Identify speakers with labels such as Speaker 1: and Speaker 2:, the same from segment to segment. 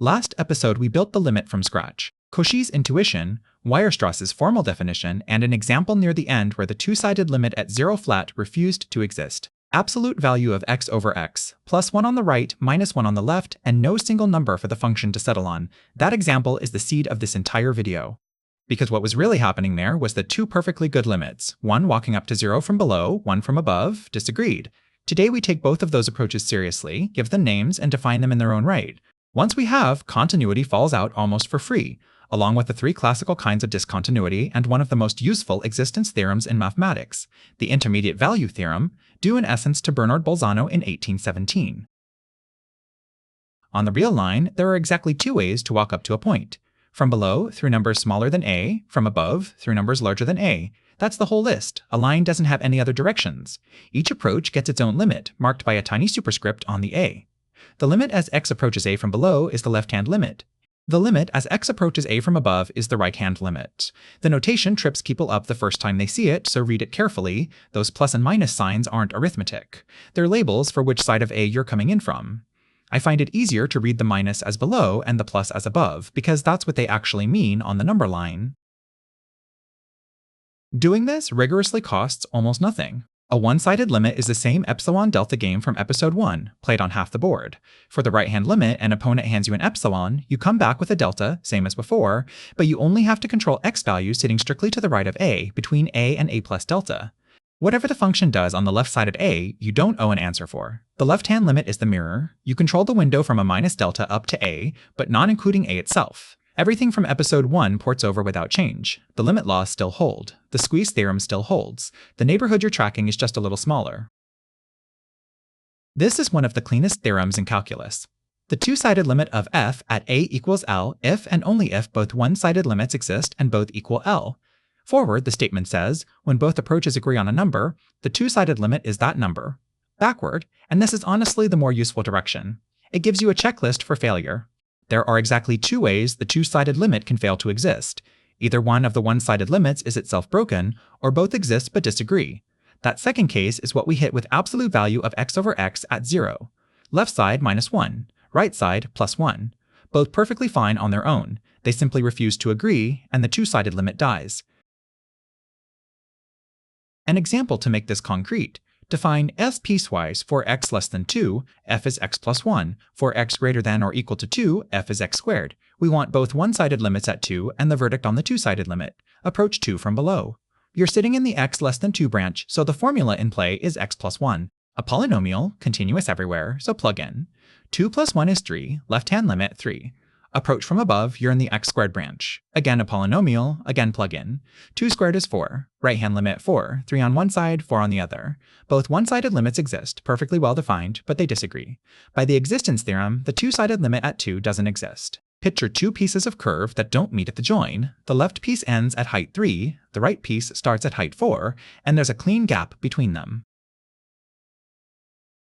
Speaker 1: Last episode we built the limit from scratch. Cauchy's intuition, Weierstrass's formal definition, and an example near the end where the two-sided limit at 0 flat refused to exist. Absolute value of x over x, plus 1 on the right, minus 1 on the left, and no single number for the function to settle on. That example is the seed of this entire video. Because what was really happening there was the two perfectly good limits, one walking up to 0 from below, one from above, disagreed. Today we take both of those approaches seriously, give them names, and define them in their own right. Once we have, continuity falls out almost for free, along with the three classical kinds of discontinuity and one of the most useful existence theorems in mathematics, the Intermediate Value Theorem, due in essence to Bernard Bolzano in 1817. On the real line, there are exactly two ways to walk up to a point. From below, through numbers smaller than a, from above, through numbers larger than a. That's the whole list. A line doesn't have any other directions. Each approach gets its own limit, marked by a tiny superscript on the a. The limit as x approaches a from below is the left-hand limit. The limit as x approaches a from above is the right-hand limit. The notation trips people up the first time they see it, so read it carefully. Those plus and minus signs aren't arithmetic. They're labels for which side of a you're coming in from. I find it easier to read the minus as below and the plus as above, because that's what they actually mean on the number line. Doing this rigorously costs almost nothing. A one-sided limit is the same epsilon delta game from episode 1, played on half the board. For the right-hand limit, an opponent hands you an epsilon, you come back with a delta, same as before, but you only have to control x values sitting strictly to the right of a, between a and a plus delta. Whatever the function does on the left side of a, you don't owe an answer for. The left-hand limit is the mirror. You control the window from a minus delta up to a, but not including a itself. Everything from episode 1 ports over without change. The limit laws still hold. The squeeze theorem still holds. The neighborhood you're tracking is just a little smaller. This is one of the cleanest theorems in calculus. The two-sided limit of f at a equals L if and only if both one-sided limits exist and both equal L. Forward, the statement says, when both approaches agree on a number, the two-sided limit is that number. Backward, and this is honestly the more useful direction. It gives you a checklist for failure. There are exactly two ways the two-sided limit can fail to exist. Either one of the one-sided limits is itself broken, or both exist but disagree. That second case is what we hit with absolute value of x over x at 0. Left side minus 1, right side plus 1. Both perfectly fine on their own. They simply refuse to agree, and the two-sided limit dies. An example to make this concrete. Define f piecewise for x less than 2, f is x plus 1. For x greater than or equal to 2, f is x squared. We want both one-sided limits at 2 and the verdict on the two-sided limit. Approach 2 from below. You're sitting in the x less than 2 branch, so the formula in play is x plus 1. A polynomial, continuous everywhere, so plug in. 2 plus 1 is 3, left-hand limit 3. Approach from above, you're in the x squared branch. Again a polynomial, again plug in. 2 squared is 4, right-hand limit 4, 3 on one side, 4 on the other. Both one-sided limits exist, perfectly well defined, but they disagree. By the existence theorem, the two-sided limit at 2 doesn't exist. Picture two pieces of curve that don't meet at the join. The left piece ends at height 3, the right piece starts at height 4, and there's a clean gap between them.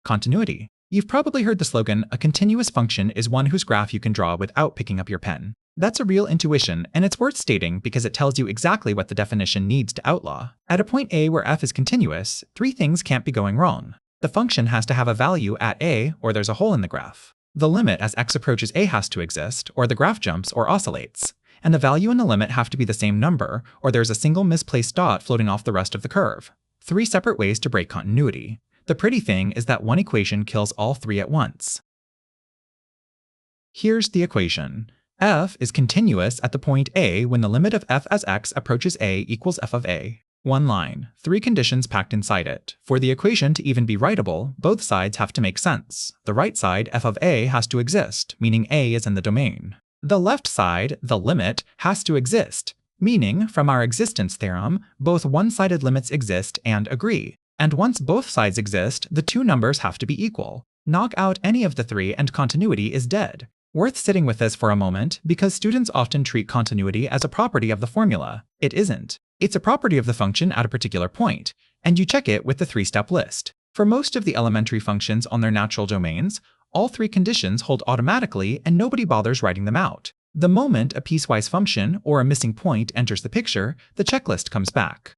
Speaker 1: Continuity. You've probably heard the slogan, a continuous function is one whose graph you can draw without picking up your pen. That's a real intuition, and it's worth stating because it tells you exactly what the definition needs to outlaw. At a point a where f is continuous, three things can't be going wrong. The function has to have a value at a, or there's a hole in the graph. The limit as x approaches a has to exist, or the graph jumps or oscillates. And the value and the limit have to be the same number, or there's a single misplaced dot floating off the rest of the curve. Three separate ways to break continuity. The pretty thing is that one equation kills all three at once. Here's the equation. F is continuous at the point a when the limit of f as x approaches a equals f of a. One line, three conditions packed inside it. For the equation to even be writable, both sides have to make sense. The right side, f of a, has to exist, meaning a is in the domain. The left side, the limit, has to exist, meaning, from our existence theorem, both one-sided limits exist and agree. And once both sides exist, the two numbers have to be equal. Knock out any of the three and continuity is dead. Worth sitting with this for a moment, because students often treat continuity as a property of the formula. It isn't. It's a property of the function at a particular point, and you check it with the three-step list. For most of the elementary functions on their natural domains, all three conditions hold automatically and nobody bothers writing them out. The moment a piecewise function or a missing point enters the picture, the checklist comes back.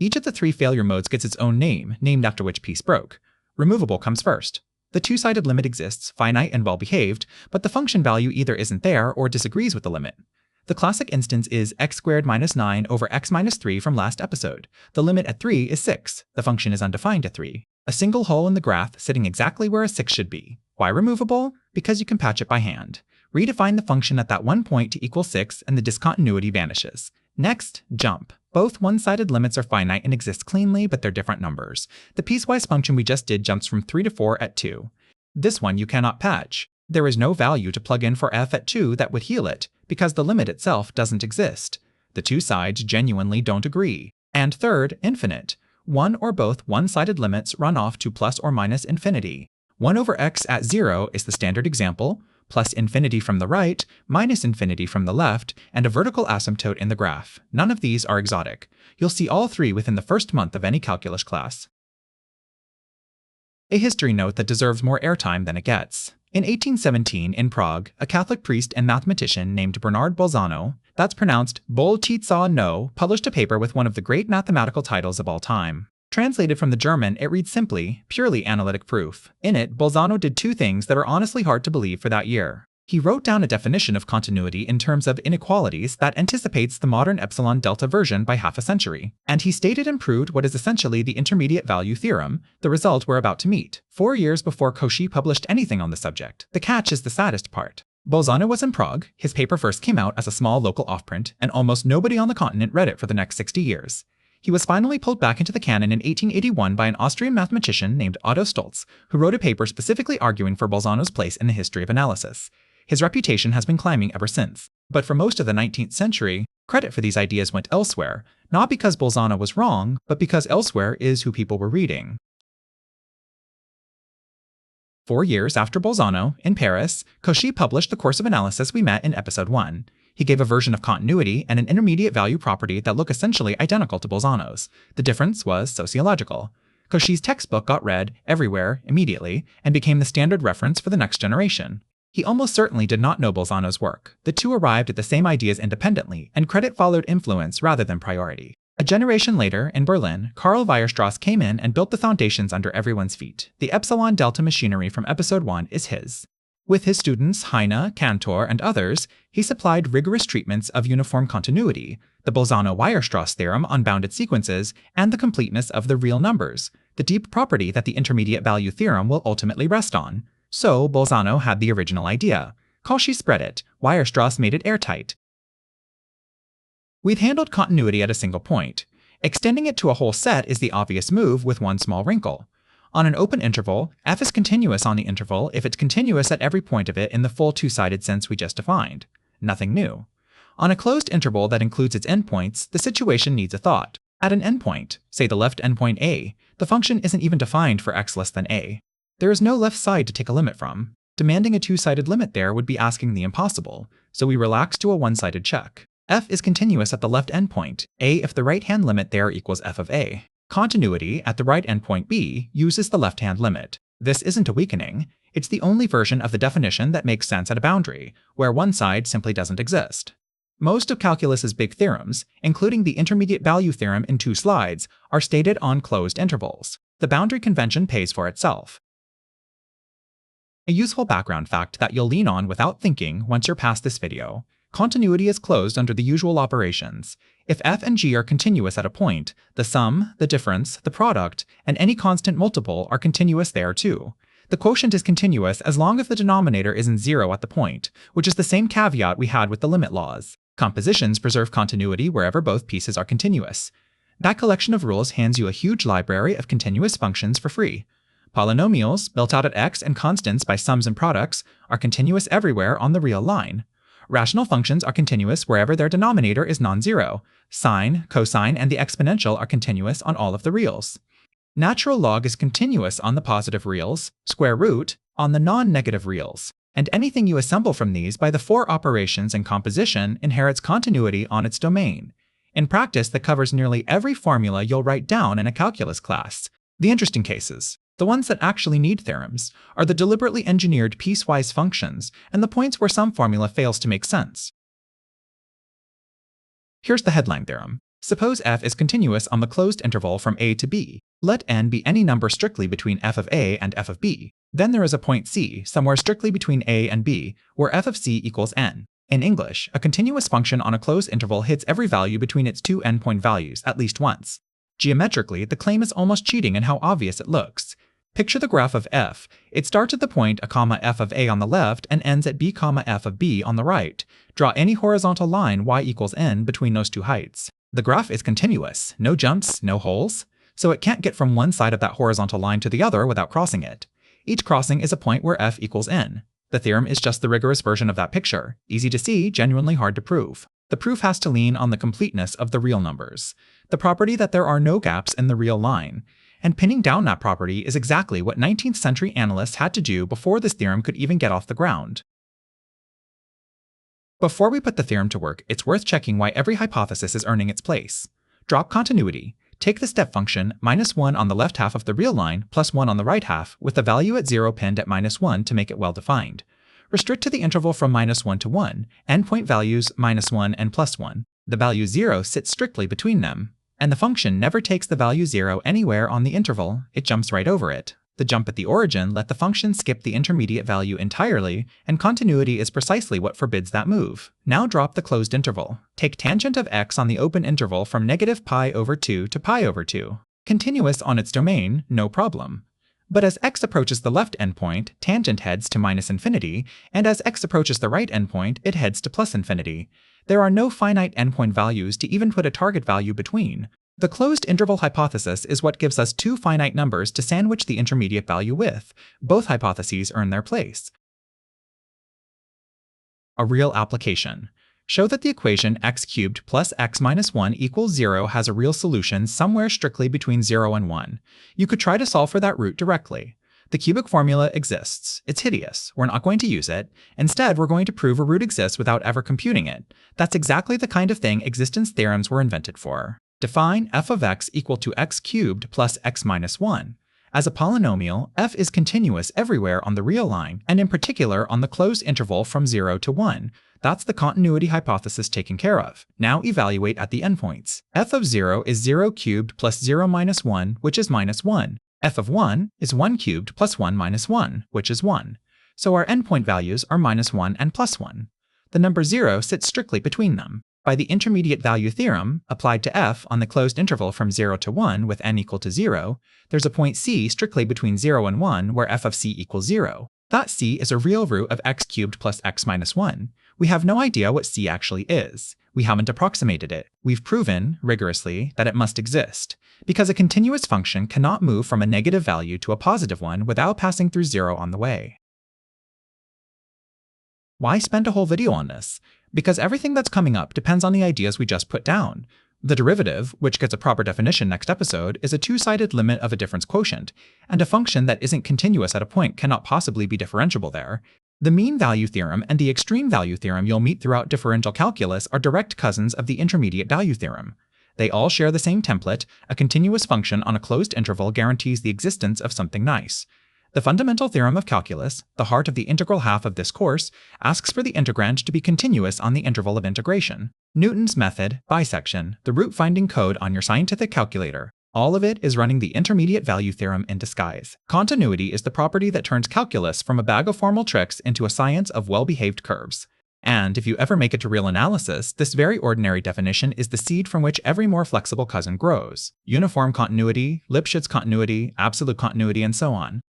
Speaker 1: Each of the three failure modes gets its own name, named after which piece broke. Removable comes first. The two-sided limit exists, finite and well-behaved, but the function value either isn't there or disagrees with the limit. The classic instance is x squared minus 9 over x minus 3 from last episode. The limit at 3 is 6. The function is undefined at 3. A single hole in the graph sitting exactly where a 6 should be. Why removable? Because you can patch it by hand. Redefine the function at that one point to equal 6 and the discontinuity vanishes. Next, jump. Both one-sided limits are finite and exist cleanly, but they're different numbers. The piecewise function we just did jumps from 3 to 4 at 2. This one you cannot patch. There is no value to plug in for f at 2 that would heal it, because the limit itself doesn't exist. The two sides genuinely don't agree. And third, infinite. One or both one-sided limits run off to plus or minus infinity. 1 over x at 0 is the standard example, plus infinity from the right, minus infinity from the left, and a vertical asymptote in the graph. None of these are exotic. You'll see all three within the first month of any calculus class. A history note that deserves more airtime than it gets. In 1817, in Prague, a Catholic priest and mathematician named Bernard Bolzano, that's pronounced Bolzano, published a paper with one of the great mathematical titles of all time. Translated from the German, it reads simply, purely analytic proof. In it, Bolzano did two things that are honestly hard to believe for that year. He wrote down a definition of continuity in terms of inequalities that anticipates the modern epsilon delta version by half a century. And he stated and proved what is essentially the Intermediate Value Theorem, the result we're about to meet, 4 years before Cauchy published anything on the subject. The catch is the saddest part. Bolzano was in Prague, his paper first came out as a small local offprint, and almost nobody on the continent read it for the next 60 years. He was finally pulled back into the canon in 1881 by an Austrian mathematician named Otto Stolz, who wrote a paper specifically arguing for Bolzano's place in the history of analysis. His reputation has been climbing ever since. But for most of the 19th century, credit for these ideas went elsewhere, not because Bolzano was wrong, but because elsewhere is who people were reading. 4 years after Bolzano, in Paris, Cauchy published the course of analysis we met in episode 1. He gave a version of continuity and an intermediate value property that look essentially identical to Bolzano's. The difference was sociological. Cauchy's textbook got read everywhere immediately and became the standard reference for the next generation. He almost certainly did not know Bolzano's work. The two arrived at the same ideas independently, and credit followed influence rather than priority. A generation later, in Berlin, Weierstrass came in and built the foundations under everyone's feet. The epsilon delta machinery from episode 1 is his. With his students Heine, Cantor, and others, he supplied rigorous treatments of uniform continuity, the Bolzano-Weierstrass theorem on bounded sequences, and the completeness of the real numbers, the deep property that the Intermediate Value Theorem will ultimately rest on. So Bolzano had the original idea. Cauchy spread it. Weierstrass made it airtight. We've handled continuity at a single point. Extending it to a whole set is the obvious move with one small wrinkle. On an open interval, f is continuous on the interval if it's continuous at every point of it in the full two-sided sense we just defined. Nothing new. On a closed interval that includes its endpoints, the situation needs a thought. At an endpoint, say the left endpoint a, the function isn't even defined for x less than a. There is no left side to take a limit from. Demanding a two-sided limit there would be asking the impossible, so we relax to a one-sided check. F is continuous at the left endpoint, a if the right-hand limit there equals f of a. Continuity at the right endpoint b uses the left-hand limit. This isn't a weakening. It's the only version of the definition that makes sense at a boundary, where one side simply doesn't exist. Most of calculus's big theorems, including the Intermediate Value Theorem in 2 slides, are stated on closed intervals. The boundary convention pays for itself. A useful background fact that you'll lean on without thinking once you're past this video. Continuity is closed under the usual operations. If f and g are continuous at a point, the sum, the difference, the product, and any constant multiple are continuous there too. The quotient is continuous as long as the denominator isn't 0 at the point, which is the same caveat we had with the limit laws. Compositions preserve continuity wherever both pieces are continuous. That collection of rules hands you a huge library of continuous functions for free. Polynomials, built out at x and constants by sums and products, are continuous everywhere on the real line. Rational functions are continuous wherever their denominator is non-zero. Sine, cosine, and the exponential are continuous on all of the reals. Natural log is continuous on the positive reals, square root on the non-negative reals. And anything you assemble from these by the 4 operations in composition inherits continuity on its domain. In practice, that covers nearly every formula you'll write down in a calculus class. The interesting cases, the ones that actually need theorems, are the deliberately engineered piecewise functions and the points where some formula fails to make sense. Here's the headline theorem. Suppose f is continuous on the closed interval from a to b. Let n be any number strictly between f of a and f of b. Then there is a point c, somewhere strictly between a and b, where f of c equals n. In English, a continuous function on a closed interval hits every value between its two endpoint values at least once. Geometrically, the claim is almost cheating in how obvious it looks. Picture the graph of f. It starts at the point a comma f of a on the left and ends at b comma f of b on the right. Draw any horizontal line y equals n between those two heights. The graph is continuous, no jumps, no holes, so it can't get from one side of that horizontal line to the other without crossing it. Each crossing is a point where f equals n. The theorem is just the rigorous version of that picture, easy to see, genuinely hard to prove. The proof has to lean on the completeness of the real numbers, the property that there are no gaps in the real line. And pinning down that property is exactly what 19th century analysts had to do before this theorem could even get off the ground. Before we put the theorem to work, it's worth checking why every hypothesis is earning its place. Drop continuity. Take the step function -1 on the left half of the real line plus 1 on the right half, with the value at 0 pinned at -1 to make it well defined. Restrict to the interval from -1 to 1, endpoint values -1 and +1. The value 0 sits strictly between them. And the function never takes the value 0 anywhere on the interval, it jumps right over it. The jump at the origin let the function skip the intermediate value entirely, and continuity is precisely what forbids that move. Now drop the closed interval. Take tangent of x on the open interval from -π/2 to π/2. Continuous on its domain, no problem. But as x approaches the left endpoint, tangent heads to -infinity, and as x approaches the right endpoint, it heads to +infinity. There are no finite endpoint values to even put a target value between. The closed interval hypothesis is what gives us two finite numbers to sandwich the intermediate value with. Both hypotheses earn their place. A real application. Show that the equation x cubed plus x minus 1 equals 0 has a real solution somewhere strictly between 0 and 1. You could try to solve for that root directly. The cubic formula exists. It's hideous. We're not going to use it. Instead, we're going to prove a root exists without ever computing it. That's exactly the kind of thing existence theorems were invented for. Define f of x equal to x cubed plus x minus 1. As a polynomial, f is continuous everywhere on the real line, and in particular on the closed interval from 0 to 1. That's the continuity hypothesis taken care of. Now evaluate at the endpoints. F of 0 is 0 cubed plus 0 minus 1, which is minus 1. F of 1 is 1 cubed plus 1 minus 1, which is 1. So our endpoint values are minus 1 and plus 1. The number 0 sits strictly between them. By the intermediate value theorem, applied to f on the closed interval from 0 to 1 with n equal to 0, there's a point c strictly between 0 and 1 where f of c equals 0. That c is a real root of x cubed plus x minus 1. We have no idea what c actually is. We haven't approximated it. We've proven, rigorously, that it must exist, because a continuous function cannot move from a negative value to a positive one without passing through 0 on the way. Why spend a whole video on this? Because everything that's coming up depends on the ideas we just put down. The derivative, which gets a proper definition next episode, is a two-sided limit of a difference quotient, and a function that isn't continuous at a point cannot possibly be differentiable there. The mean value theorem and the extreme value theorem you'll meet throughout differential calculus are direct cousins of the intermediate value theorem. They all share the same template. A continuous function on a closed interval guarantees the existence of something nice. The fundamental theorem of calculus, the heart of the integral half of this course, asks for the integrand to be continuous on the interval of integration. Newton's method, bisection, the root-finding code on your scientific calculator. All of it is running the intermediate value theorem in disguise. Continuity is the property that turns calculus from a bag of formal tricks into a science of well-behaved curves. And if you ever make it to real analysis, this very ordinary definition is the seed from which every more flexible cousin grows. Uniform continuity, Lipschitz continuity, absolute continuity, and so on.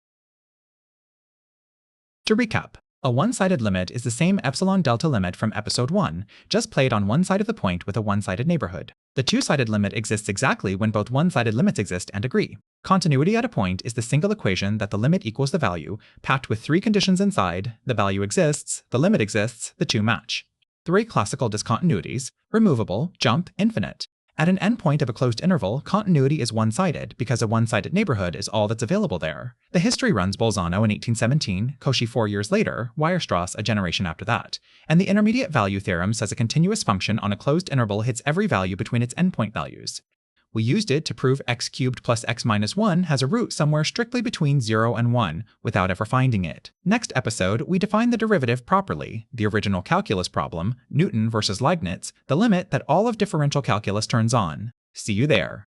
Speaker 1: To recap, a one-sided limit is the same epsilon delta limit from episode 1, just played on one side of the point with a one-sided neighborhood. The two-sided limit exists exactly when both one-sided limits exist and agree. Continuity at a point is the single equation that the limit equals the value, packed with three conditions inside: the value exists, the limit exists, the two match. Three classical discontinuities: removable, jump, infinite. At an endpoint of a closed interval, continuity is one-sided because a one-sided neighborhood is all that's available there. The history runs Bolzano in 1817, Cauchy 4 years later, Weierstrass a generation after that, and the intermediate value theorem says a continuous function on a closed interval hits every value between its endpoint values. We used it to prove x cubed plus x minus 1 has a root somewhere strictly between 0 and 1, without ever finding it. Next episode, we define the derivative properly, the original calculus problem, Newton versus Leibniz, the limit that all of differential calculus turns on. See you there.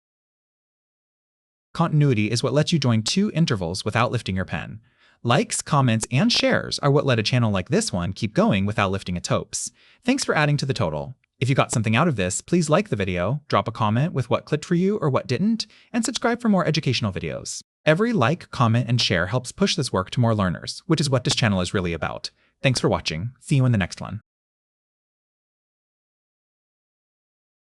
Speaker 1: Continuity is what lets you join two intervals without lifting your pen. Likes, comments, and shares are what let a channel like this one keep going without lifting its hopes. Thanks for adding to the total. If you got something out of this, please like the video, drop a comment with what clicked for you or what didn't, and subscribe for more educational videos. Every like, comment, and share helps push this work to more learners, which is what this channel is really about. Thanks for watching. See you in the next one.